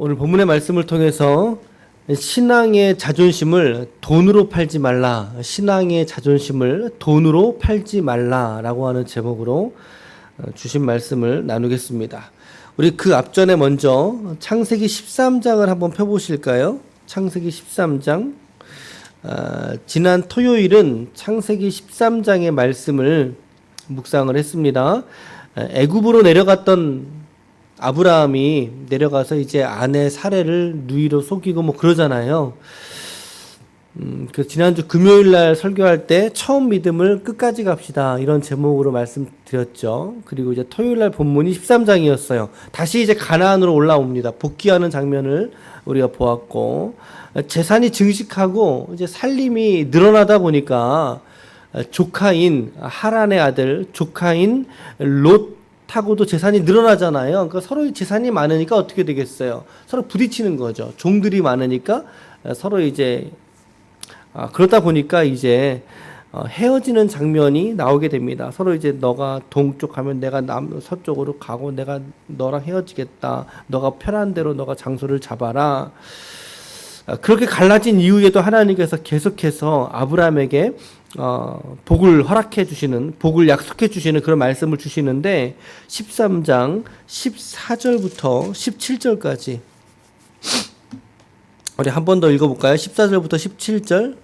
오늘 본문의 말씀을 통해서 신앙의 자존심을 돈으로 팔지 말라. 신앙의 자존심을 돈으로 팔지 말라라고 하는 제목으로 주신 말씀을 나누겠습니다. 우리 그 앞전에 먼저 창세기 13장을 한번 펴보실까요? 창세기 13장. 지난 토요일은 창세기 13장의 말씀을 묵상을 했습니다. 애굽으로 내려갔던 아브라함이 내려가서 이제 아내 사례를 누이로 속이고 뭐 그러잖아요. 그 지난주 금요일 날 설교할 때 처음 믿음을 끝까지 갑시다 이런 제목으로 말씀드렸죠. 그리고 이제 토요일 날 본문이 13장이었어요. 다시 이제 가나안으로 올라옵니다. 복귀하는 장면을 우리가 보았고, 재산이 증식하고 이제 살림이 늘어나다 보니까 조카인 하란의 아들 조카인 롯하고도 재산이 늘어나잖아요. 그러니까 서로 재산이 많으니까 어떻게 되겠어요? 서로 부딪히는 거죠. 종들이 많으니까 서로 이제 그러다 보니까 이제 헤어지는 장면이 나오게 됩니다. 서로 이제 너가 동쪽 가면 내가 서쪽으로 가고 내가 너랑 헤어지겠다. 너가 편한 대로 너가 장소를 잡아라. 그렇게 갈라진 이후에도 하나님께서 계속해서 아브라함에게 복을 허락해 주시는, 복을 약속해 주시는 그런 말씀을 주시는데 13장 14절부터 17절까지 우리 한 번 더 읽어볼까요? 14절부터 17절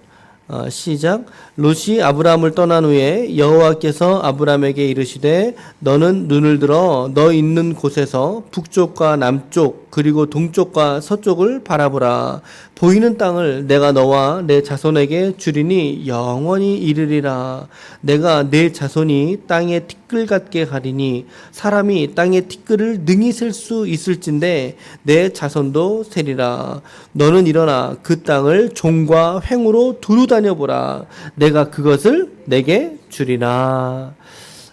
시작. 롯이 아브라함을 떠난 후에 여호와께서 아브라함에게 이르시되 너는 눈을 들어 너 있는 곳에서 북쪽과 남쪽 그리고 동쪽과 서쪽을 바라보라. 보이는 땅을 내가 너와 내 자손에게 주리니 영원히 이르리라. 내가 내 자손이 땅의 티끌 같게 하리니 사람이 땅의 티끌을 능히 셀 수 있을진데 내 자손도 세리라. 너는 일어나 그 땅을 종과 횡으로 두루 다녀보라. 내가 그것을 내게 주리라.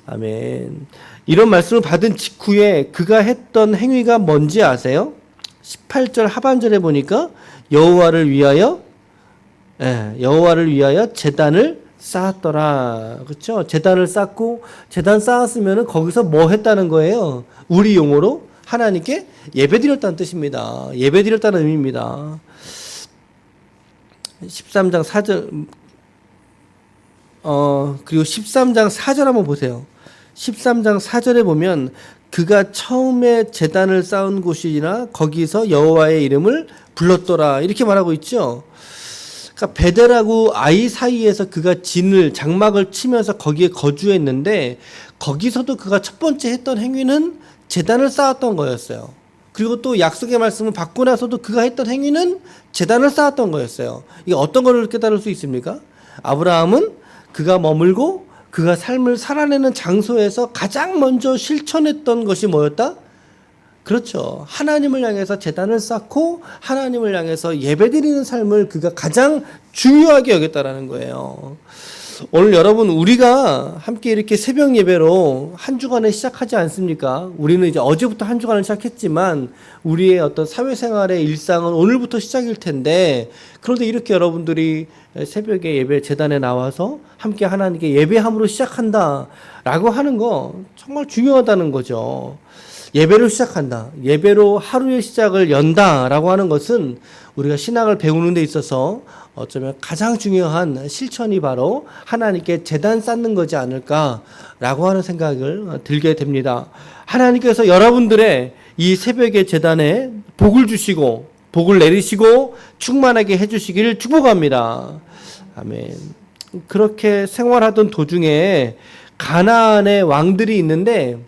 아멘. 이런 말씀을 받은 직후에 그가 했던 행위가 뭔지 아세요? 18절 하반절에 보니까 여호와를 위하여 제단을 쌓았더라. 그렇죠? 제단을 쌓고, 제단 쌓았으면 거기서 뭐 했다는 거예요? 우리 용어로 하나님께 예배드렸다는 뜻입니다. 예배드렸다는 의미입니다. 13장 4절 그리고 13장 4절 한번 보세요. 13장 4절에 보면 그가 처음에 제단을 쌓은 곳이나 거기서 여호와의 이름을 불렀더라 이렇게 말하고 있죠. 그러니까 베델하고 아이 사이에서 그가 장막을 치면서 거기에 거주했는데 거기서도 그가 첫 번째 했던 행위는 제단을 쌓았던 거였어요. 그리고 또 약속의 말씀을 받고 나서도 그가 했던 행위는 제단을 쌓았던 거였어요. 이게 어떤 걸 깨달을 수 있습니까? 아브라함은 그가 머물고 그가 삶을 살아내는 장소에서 가장 먼저 실천했던 것이 뭐였다? 그렇죠. 하나님을 향해서 제단을 쌓고 하나님을 향해서 예배드리는 삶을 그가 가장 중요하게 여겼다라는 거예요. 오늘 여러분, 우리가 함께 이렇게 새벽 예배로 한 주간을 시작하지 않습니까? 우리는 이제 어제부터 한 주간을 시작했지만 우리의 어떤 사회생활의 일상은 오늘부터 시작일 텐데, 그런데 이렇게 여러분들이 새벽에 예배 제단에 나와서 함께 하나님께 예배함으로 시작한다라고 하는 거 정말 중요하다는 거죠. 예배로 시작한다. 예배로 하루의 시작을 연다라고 하는 것은 우리가 신앙을 배우는 데 있어서 어쩌면 가장 중요한 실천이 바로 하나님께 제단 쌓는 거지 않을까라고 하는 생각을 들게 됩니다. 하나님께서 여러분들의 이 새벽의 제단에 복을 주시고 복을 내리시고 충만하게 해주시기를 축복합니다. 아멘. 그렇게 생활하던 도중에 가나안의 왕들이 있는데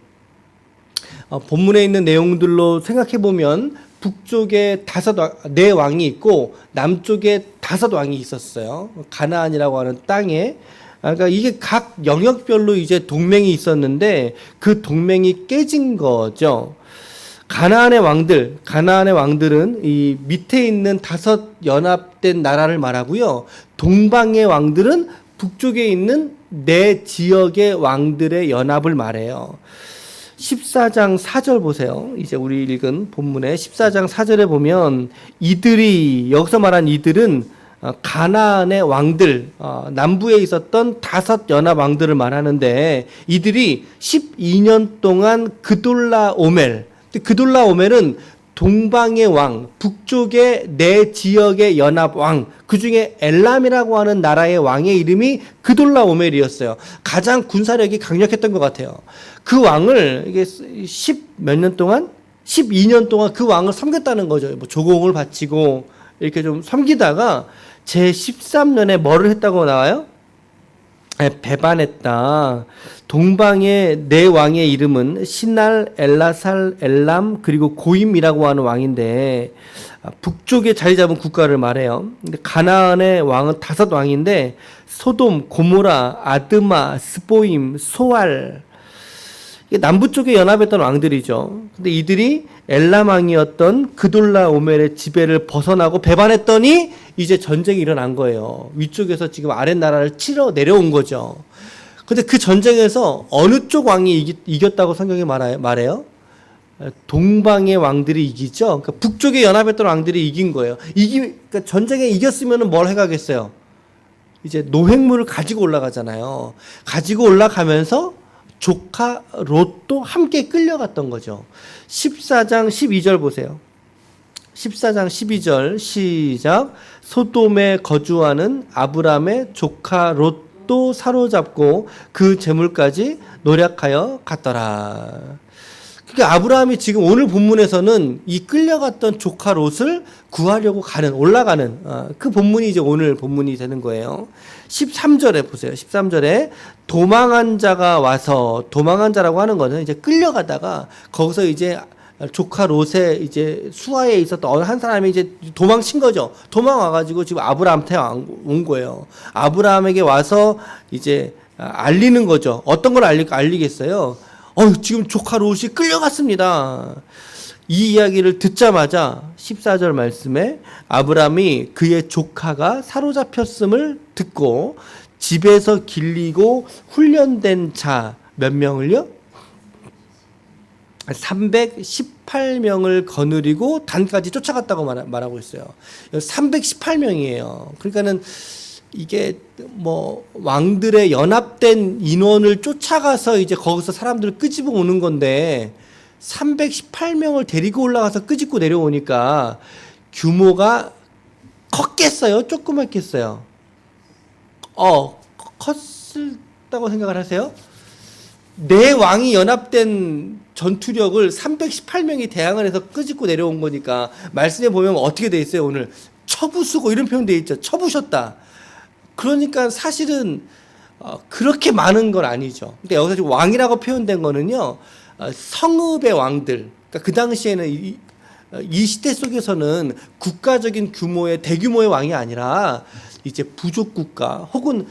본문에 있는 내용들로 생각해 보면 북쪽에 4 왕이 있고 남쪽에 5 왕이 있었어요. 가나안이라고 하는 땅에. 그러니까 이게 각 영역별로 이제 동맹이 있었는데 그 동맹이 깨진 거죠. 가나안의 왕들은 이 밑에 있는 5 연합된 나라를 말하고요. 동방의 왕들은 북쪽에 있는 4 지역의 왕들의 연합을 말해요. 14장 4절 보세요. 이제 우리 읽은 본문의 14장 4절에 보면 여기서 말한 이들은 가나안의 왕들, 남부에 있었던 5 연합 왕들을 말하는데 이들이 12년 동안 그돌라오멜은 동방의 왕, 북쪽의 네 지역의 연합 왕, 그 중에 엘람이라고 하는 나라의 왕의 이름이 그돌라오멜이었어요. 가장 군사력이 강력했던 것 같아요. 그 왕을 이게 10몇 년 동안, 12년 동안 그 왕을 섬겼다는 거죠. 뭐 조공을 바치고 이렇게 좀 섬기다가 제 13년에 뭐를 했다고 나와요? 배반했다. 동방의 네 왕의 이름은 신날, 엘라살, 엘람 그리고 고임이라고 하는 왕인데 북쪽에 자리 잡은 국가를 말해요. 근데 가나안의 왕은 5왕인데 소돔, 고모라, 아드마, 스보임, 소알 남부 쪽에 연합했던 왕들이죠. 근데 이들이 엘람 왕이었던 그돌라오멜의 지배를 벗어나고 배반했더니 이제 전쟁이 일어난 거예요. 위쪽에서 지금 아랫나라를 치러 내려온 거죠. 근데 그 전쟁에서 어느 쪽 왕이 이겼다고 성경이 말해요? 동방의 왕들이 이기죠. 그러니까 북쪽에 연합했던 왕들이 이긴 거예요. 그러니까 전쟁에 이겼으면 뭘 해가겠어요? 이제 노획물을 가지고 올라가잖아요. 가지고 올라가면서 조카 롯도 함께 끌려갔던 거죠. 14장 12절 보세요. 14장 12절 시작. 소돔에 거주하는 아브람의 조카 롯도 사로잡고 그 재물까지 노략하여 갔더라. 그러니까 아브라함이 지금 오늘 본문에서는 이 끌려갔던 조카 롯을 구하려고 올라가는 그 본문이 이제 오늘 본문이 되는 거예요. 13절에 보세요. 13절에 도망한 자가 와서, 도망한 자라고 하는 거는 이제 끌려가다가 거기서 이제 조카 롯의 이제 수하에 있었던 어느 한 사람이 이제 도망친 거죠. 도망와가지고 지금 아브라함한테 온 거예요. 아브라함에게 와서 이제 알리는 거죠. 어떤 걸 알리겠어요? 지금 조카 롯이 끌려갔습니다. 이 이야기를 듣자마자 14절 말씀에 아브라함이 그의 조카가 사로잡혔음을 듣고 집에서 길리고 훈련된 자 몇 명을요? 318명을 거느리고 단까지 쫓아갔다고 말하고 있어요. 318명이에요. 그러니까는 이게 뭐 왕들의 연합된 인원을 쫓아가서 이제 거기서 사람들을 끄집어 오는 건데 318명을 데리고 올라가서 끄집고 내려오니까 규모가 컸겠어요? 조그맣겠어요? 컸다고 생각을 하세요? 네 왕이 연합된 전투력을 318명이 대항을 해서 끄집고 내려온 거니까 말씀에 보면 어떻게 돼 있어요? 오늘 처부수고 이런 표현 돼 있죠. 처부셨다. 그러니까 사실은 그렇게 많은 건 아니죠. 근데 여기서 지금 왕이라고 표현된 거는요, 성읍의 왕들. 그러니까 그 당시에는 이 시대 속에서는 국가적인 규모의 대규모의 왕이 아니라 이제 부족 국가 혹은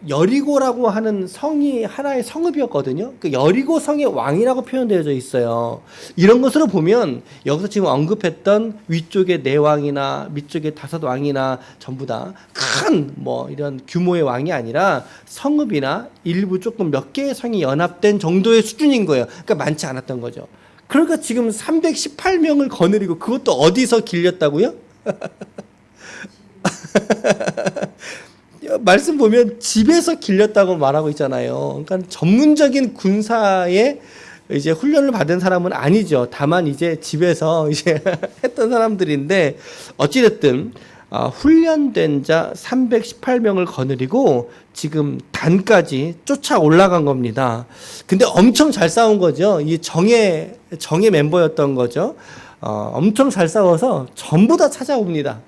여리고라고 하는 성이 하나의 성읍이었거든요. 그 여리고 성의 왕이라고 표현되어져 있어요. 이런 것으로 보면 여기서 지금 언급했던 위쪽의 네 왕이나 밑쪽의 5왕이나 전부 다 큰 뭐 이런 규모의 왕이 아니라 성읍이나 일부 조금 몇 개의 성이 연합된 정도의 수준인 거예요. 그러니까 많지 않았던 거죠. 그러니까 지금 318명을 거느리고 그것도 어디서 길렸다고요? 말씀 보면 집에서 길렸다고 말하고 있잖아요. 그러니까 전문적인 군사에 이제 훈련을 받은 사람은 아니죠. 다만 이제 집에서 이제 했던 사람들인데 어찌됐든 훈련된 자 318명을 거느리고 지금 단까지 쫓아 올라간 겁니다. 근데 엄청 잘 싸운 거죠. 이 정예 멤버였던 거죠. 엄청 잘 싸워서 전부 다 찾아옵니다.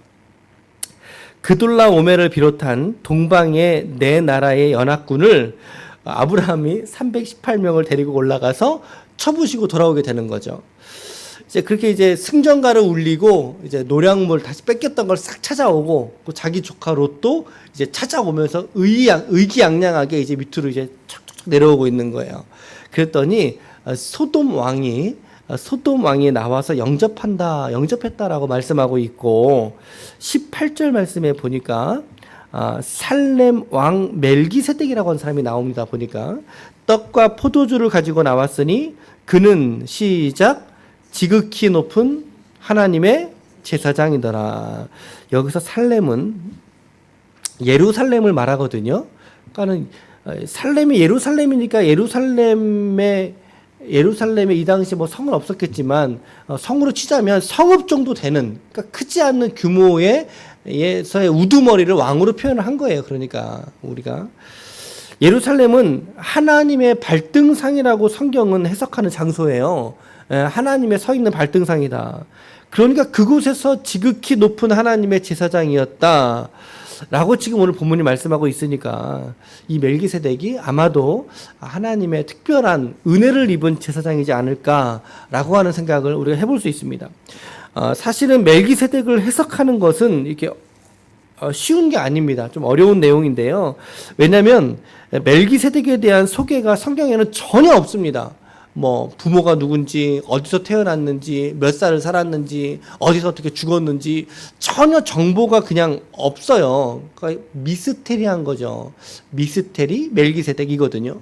그돌라오멜을 비롯한 동방의 네 나라의 연합군을 아브라함이 318명을 데리고 올라가서 쳐부시고 돌아오게 되는 거죠. 이제 그렇게 이제 승전가를 울리고 이제 노략물 다시 뺏겼던 걸 싹 찾아오고 또 자기 조카 롯도 이제 찾아오면서 의기양양하게 이제 밑으로 이제 척척 내려오고 있는 거예요. 그랬더니 소돔 왕이 나와서 영접했다라고 말씀하고 있고 18절 말씀에 보니까 살렘 왕 멜기세덱이라고 하는 사람이 나옵니다. 보니까 떡과 포도주를 가지고 나왔으니 그는 시작 지극히 높은 하나님의 제사장이더라. 여기서 살렘은 예루살렘을 말하거든요. 그러니까는 살렘이 예루살렘이니까 예루살렘의 예루살렘에 이 당시 뭐 성은 없었겠지만 성으로 치자면 성읍 정도 되는, 그러니까 크지 않는 규모의 예서의 우두머리를 왕으로 표현을 한 거예요. 그러니까 우리가 예루살렘은 하나님의 발등상이라고 성경은 해석하는 장소예요. 하나님의 서 있는 발등상이다. 그러니까 그곳에서 지극히 높은 하나님의 제사장이었다 라고 지금 오늘 본문이 말씀하고 있으니까 이 멜기세덱이 아마도 하나님의 특별한 은혜를 입은 제사장이지 않을까라고 하는 생각을 우리가 해볼 수 있습니다. 사실은 멜기세덱을 해석하는 것은 이렇게 쉬운 게 아닙니다. 좀 어려운 내용인데요. 왜냐하면 멜기세덱에 대한 소개가 성경에는 전혀 없습니다. 뭐 부모가 누군지, 어디서 태어났는지, 몇 살을 살았는지, 어디서 어떻게 죽었는지 전혀 정보가 그냥 없어요. 그러니까 미스테리한 거죠. 미스테리 멜기세덱이거든요.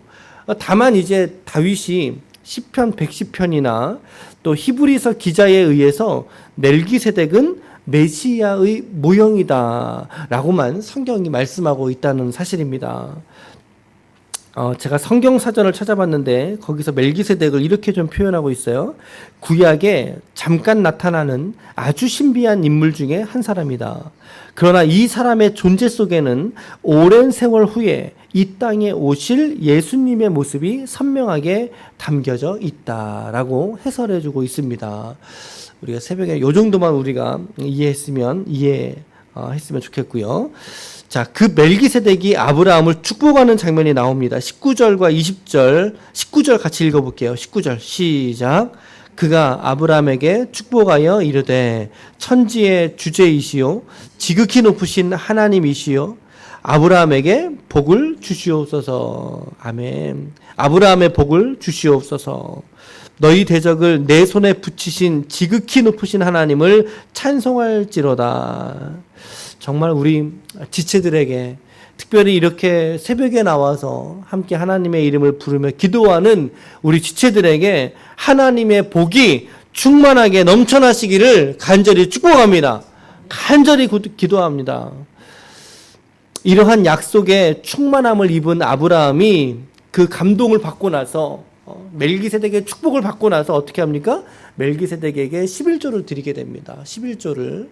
다만 이제 다윗이 시편 110편이나 또 히브리서 기자에 의해서 멜기세덱은 메시아의 모형이다 라고만 성경이 말씀하고 있다는 사실입니다. 제가 성경사전을 찾아봤는데 거기서 멜기세덱을 이렇게 좀 표현하고 있어요. 구약에 잠깐 나타나는 아주 신비한 인물 중에 한 사람이다. 그러나 이 사람의 존재 속에는 오랜 세월 후에 이 땅에 오실 예수님의 모습이 선명하게 담겨져 있다라고 해설해주고 있습니다. 우리가 새벽에 요 정도만 우리가 이해했으면 좋겠고요. 자, 그 멜기세덱이 아브라함을 축복하는 장면이 나옵니다. 19절과 20절, 19절 같이 읽어볼게요. 19절 시작. 그가 아브라함에게 축복하여 이르되 천지의 주제이시요 지극히 높으신 하나님이시요 아브라함에게 복을 주시옵소서. 아멘. 아브라함의 복을 주시옵소서. 너희 대적을 내 손에 붙이신 지극히 높으신 하나님을 찬송할지로다. 정말 우리 지체들에게 특별히 이렇게 새벽에 나와서 함께 하나님의 이름을 부르며 기도하는 우리 지체들에게 하나님의 복이 충만하게 넘쳐나시기를 간절히 축복합니다. 간절히 기도합니다. 이러한 약속의 충만함을 입은 아브라함이 그 감동을 받고 나서 멜기세덱의 축복을 받고 나서 어떻게 합니까? 멜기세덱에게 11조를 드리게 됩니다. 11조를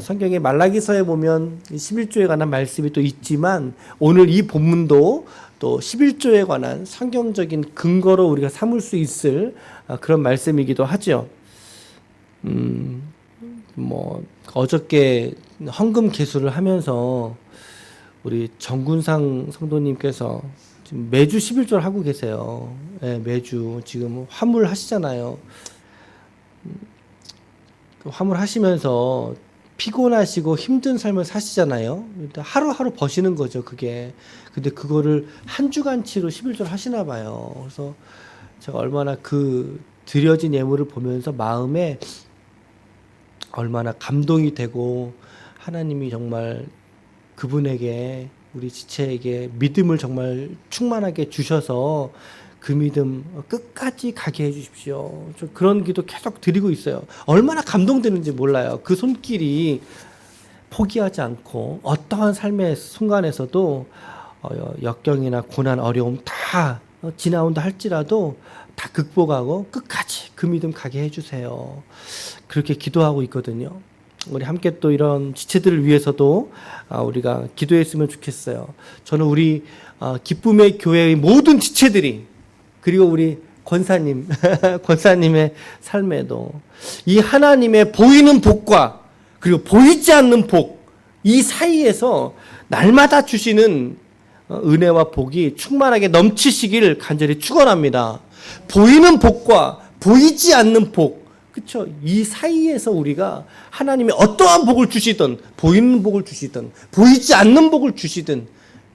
성경의 말라기서에 보면 11조에 관한 말씀이 또 있지만 오늘 이 본문도 또 11조에 관한 성경적인 근거로 우리가 삼을 수 있을 그런 말씀이기도 하죠. 뭐 어저께 헌금 개수를 하면서 우리 정군상 성도님께서 지금 매주 11조를 하고 계세요. 네, 매주 지금 화물 하시잖아요. 화물 하시면서 피곤하시고 힘든 삶을 사시잖아요. 하루하루 버시는 거죠, 그게. 근데 그거를 한 주간치로 11조를 하시나 봐요. 그래서 제가 얼마나 그 드려진 예물을 보면서 마음에 얼마나 감동이 되고 하나님이 정말 그분에게 우리 지체에게 믿음을 정말 충만하게 주셔서 그 믿음 끝까지 가게 해주십시오. 저 그런 기도 계속 드리고 있어요. 얼마나 감동되는지 몰라요. 그 손길이 포기하지 않고 어떠한 삶의 순간에서도 역경이나 고난, 어려움 다 지나온다 할지라도 다 극복하고 끝까지 그 믿음 가게 해주세요. 그렇게 기도하고 있거든요. 우리 함께 또 이런 지체들을 위해서도 우리가 기도했으면 좋겠어요. 저는 우리 기쁨의 교회의 모든 지체들이 그리고 우리 권사님, 권사님의 삶에도 이 하나님의 보이는 복과 그리고 보이지 않는 복, 이 사이에서 날마다 주시는 은혜와 복이 충만하게 넘치시길 간절히 축원합니다. 보이는 복과 보이지 않는 복, 그렇죠? 이 사이에서 우리가 하나님이 어떠한 복을 주시든 보이는 복을 주시든 보이지 않는 복을 주시든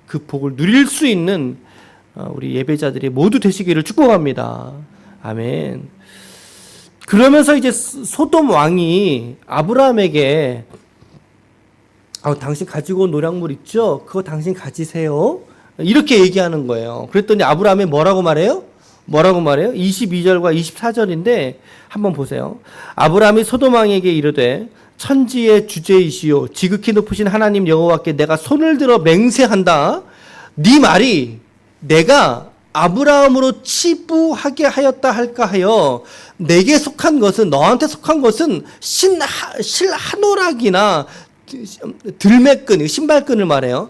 그 복을 누릴 수 있는 우리 예배자들이 모두 되시기를 축복합니다. 아멘. 그러면서 이제 소돔 왕이 아브라함에게 당신 가지고 온 노략물 있죠? 그거 당신 가지세요. 이렇게 얘기하는 거예요. 그랬더니 아브라함이 뭐라고 말해요? 22절과 24절인데 한번 보세요. 아브라함이 소돔 왕에게 이르되 천지의 주제이시오 지극히 높으신 하나님 여호와께 내가 손을 들어 맹세한다. 네 말이 내가 아브라함으로 치부하게 하였다 할까 하여 내게 속한 것은, 너한테 속한 것은 실하노락이나 들매끈, 신발끈을 말해요.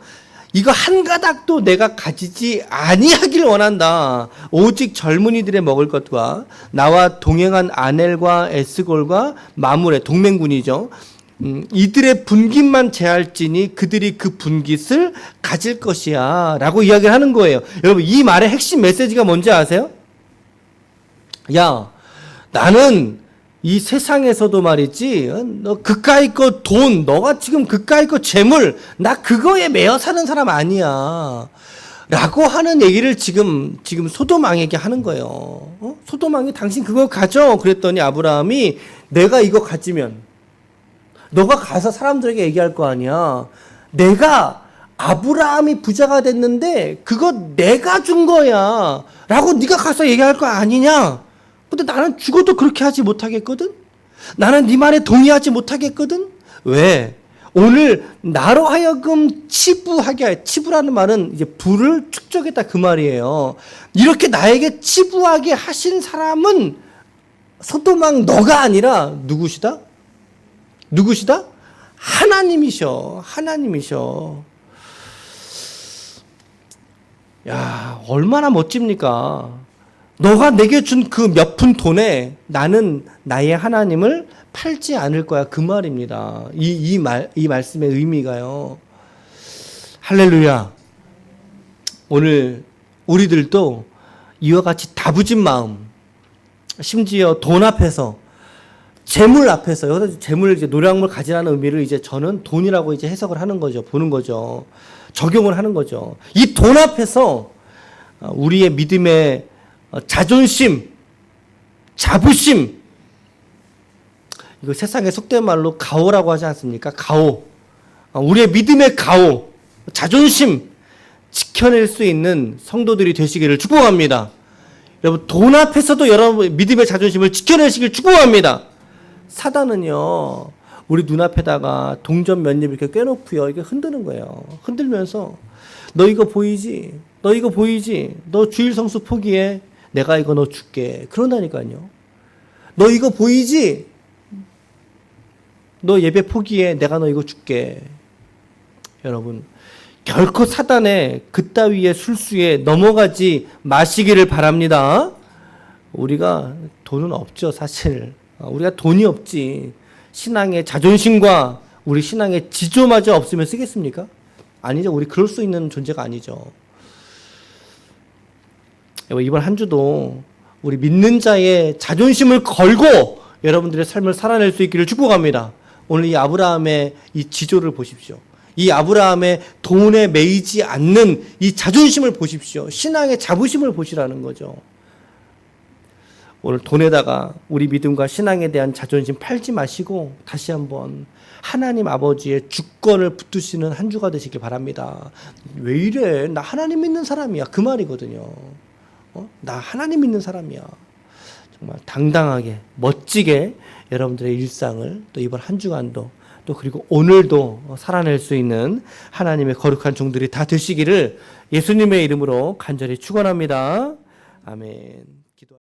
이거 한 가닥도 내가 가지지 아니하길 원한다. 오직 젊은이들의 먹을 것과 나와 동행한 아넬과 에스골과 마물의 동맹군이죠. 이들의 분깃만 제할지니 그들이 그 분깃을 가질 것이야 라고 이야기를 하는 거예요. 여러분, 이 말의 핵심 메시지가 뭔지 아세요? 야, 나는 이 세상에서도 말이지, 너 그까이 거 돈, 너가 지금 그까이 거 재물, 나 그거에 매여 사는 사람 아니야 라고 하는 얘기를 지금 소돔왕에게 하는 거예요. 소돔왕이 당신 그거 가져 그랬더니 아브라함이 내가 이거 가지면 너가 가서 사람들에게 얘기할 거 아니야. 내가 아브라함이 부자가 됐는데 그거 내가 준 거야 라고 네가 가서 얘기할 거 아니냐. 근데 나는 죽어도 그렇게 하지 못하겠거든. 나는 네 말에 동의하지 못하겠거든. 왜? 오늘 나로 하여금 치부하게, 치부라는 말은 이제 부를 축적했다 그 말이에요. 이렇게 나에게 치부하게 하신 사람은 소돔왕 너가 아니라 누구시다? 누구시다? 하나님이셔. 하나님이셔. 야, 얼마나 멋집니까? 너가 내게 준 그 몇 푼 돈에 나는 나의 하나님을 팔지 않을 거야. 그 말입니다. 이 말씀의 의미가요. 할렐루야. 오늘 우리들도 이와 같이 다부진 마음, 심지어 돈 앞에서, 재물 앞에서, 여기서 재물, 이제 노량물 가지라는 의미를 이제 저는 돈이라고 이제 해석을 하는 거죠. 보는 거죠. 적용을 하는 거죠. 이 돈 앞에서 우리의 믿음의 자존심, 자부심, 이거 세상에 속된 말로 가오라고 하지 않습니까? 가오. 우리의 믿음의 가오, 자존심 지켜낼 수 있는 성도들이 되시기를 축복합니다. 여러분, 돈 앞에서도 여러분 믿음의 자존심을 지켜내시길 축복합니다. 사단은요, 우리 눈앞에다가 동전 몇 입 이렇게 꿰놓고요, 이게 흔드는 거예요. 흔들면서 너 이거 보이지? 너 이거 보이지? 너 주일 성수 포기해. 내가 이거 너 줄게. 그런다니까요. 너 이거 보이지? 너 예배 포기해. 내가 너 이거 줄게. 여러분, 결코 사단의 그따위의 술수에 넘어가지 마시기를 바랍니다. 우리가 돈은 없죠, 사실. 우리가 돈이 없지. 신앙의 자존심과 우리 신앙의 지조마저 없으면 쓰겠습니까? 아니죠. 우리 그럴 수 있는 존재가 아니죠. 이번 한 주도 우리 믿는 자의 자존심을 걸고 여러분들의 삶을 살아낼 수 있기를 축복합니다. 오늘 이 아브라함의 이 지조를 보십시오. 이 아브라함의 돈에 매이지 않는 이 자존심을 보십시오. 신앙의 자부심을 보시라는 거죠. 오늘 돈에다가 우리 믿음과 신앙에 대한 자존심 팔지 마시고 다시 한번 하나님 아버지의 주권을 붙드시는 한 주가 되시길 바랍니다. 왜 이래? 나 하나님 믿는 사람이야. 그 말이거든요. 나 하나님 믿는 사람이야. 정말 당당하게, 멋지게 여러분들의 일상을 또 이번 한 주간도 또 그리고 오늘도 살아낼 수 있는 하나님의 거룩한 종들이 다 되시기를 예수님의 이름으로 간절히 축원합니다. 아멘.